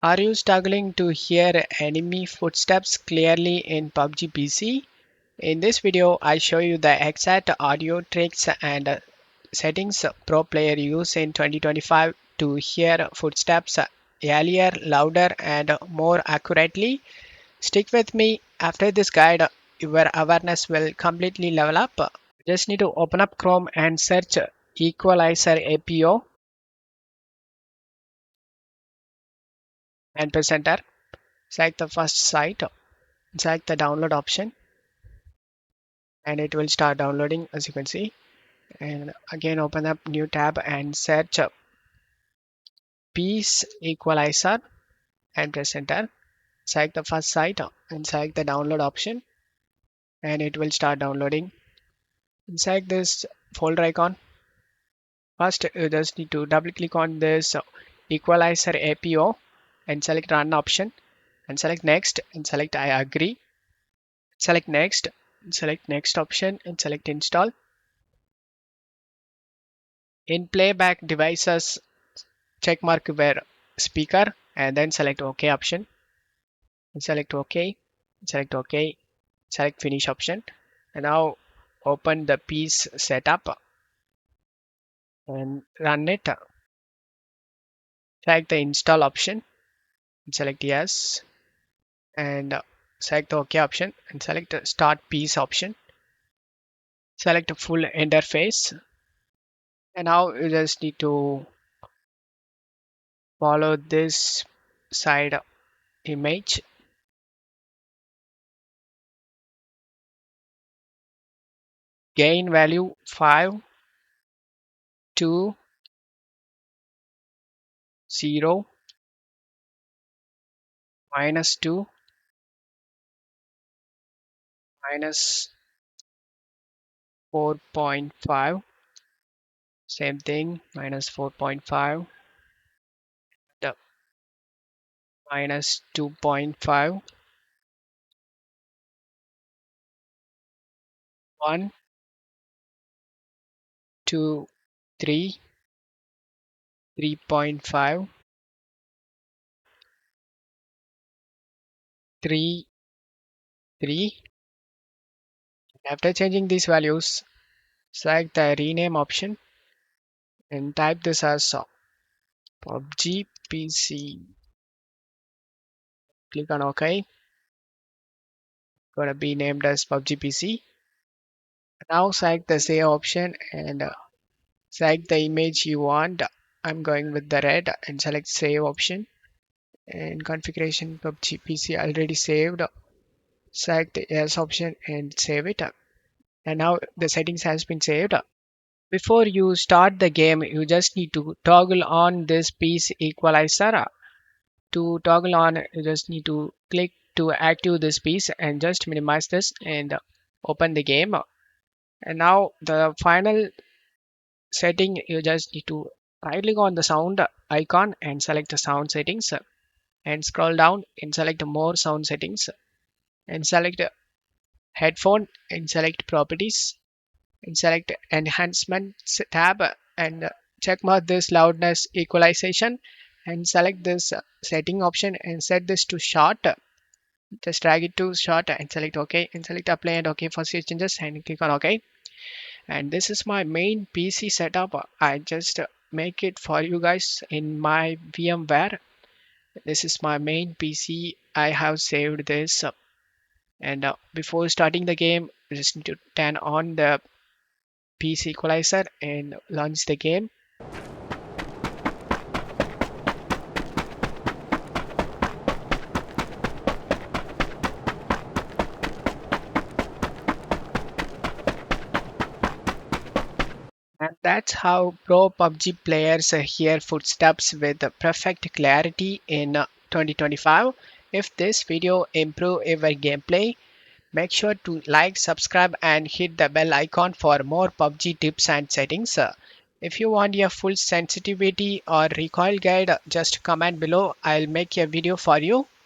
Are you struggling to hear enemy footsteps clearly in PUBG PC? In this video, I show you the exact audio tricks and settings pro player use in 2025 to hear footsteps earlier, louder, and more accurately. Stick with me. After this guide, your awareness will completely level up. Just need to open up Chrome and search Equalizer APO and press enter. Select the first site, select the download option, and it will start downloading as you can see. And again, open up new tab and search piece equalizer and press enter. Select the first site and select the download option, and it will start downloading. Select this folder icon. First, you just need to double click on this equalizer APO and select run option and select next and select I agree. Select next option and select install. In playback devices, check mark where speaker and then select OK option. Select OK, select OK, select finish option. And now open the piece setup and run it. Select the install option, select yes, and select the OK option and select the start piece option. Select the full interface. And now you just need to follow this side image. Gain value 5, 2, 0, -2, -4.5, same thing, -4.5, the -2.5, 1, 2, 3, 3.5, 3, 3. After changing these values, select the rename option and type this as PUBG PC. Click on OK. Gonna be named as PUBG PC. Now select the save option and select the image you want. I'm going with the red and select save option. And configuration PUBG PC already saved. Select the yes option and save it. And now the settings has been saved. Before you start the game, you just need to toggle on this piece equalizer. To toggle on, you just need to click to active this piece and just minimize this and open the game. And now the final setting, you just need to right click on the sound icon and select the sound settings and scroll down and select more sound settings and select headphone and select properties and select enhancements tab and check mark this loudness equalization and select this setting option and set this to short. Just drag it to short and select OK and select apply and OK for save changes and click on OK. And this is my main PC setup. I just make it for you guys in my VMware. This is my main PC. I have saved this and before starting the game, you just need to turn on the PC equalizer and launch the game. And that's how pro PUBG players hear footsteps with perfect clarity in 2025. If this video improve your gameplay, make sure to like, subscribe and hit the bell icon for more PUBG tips and settings. If you want a full sensitivity or recoil guide, just comment below. I'll make a video for you.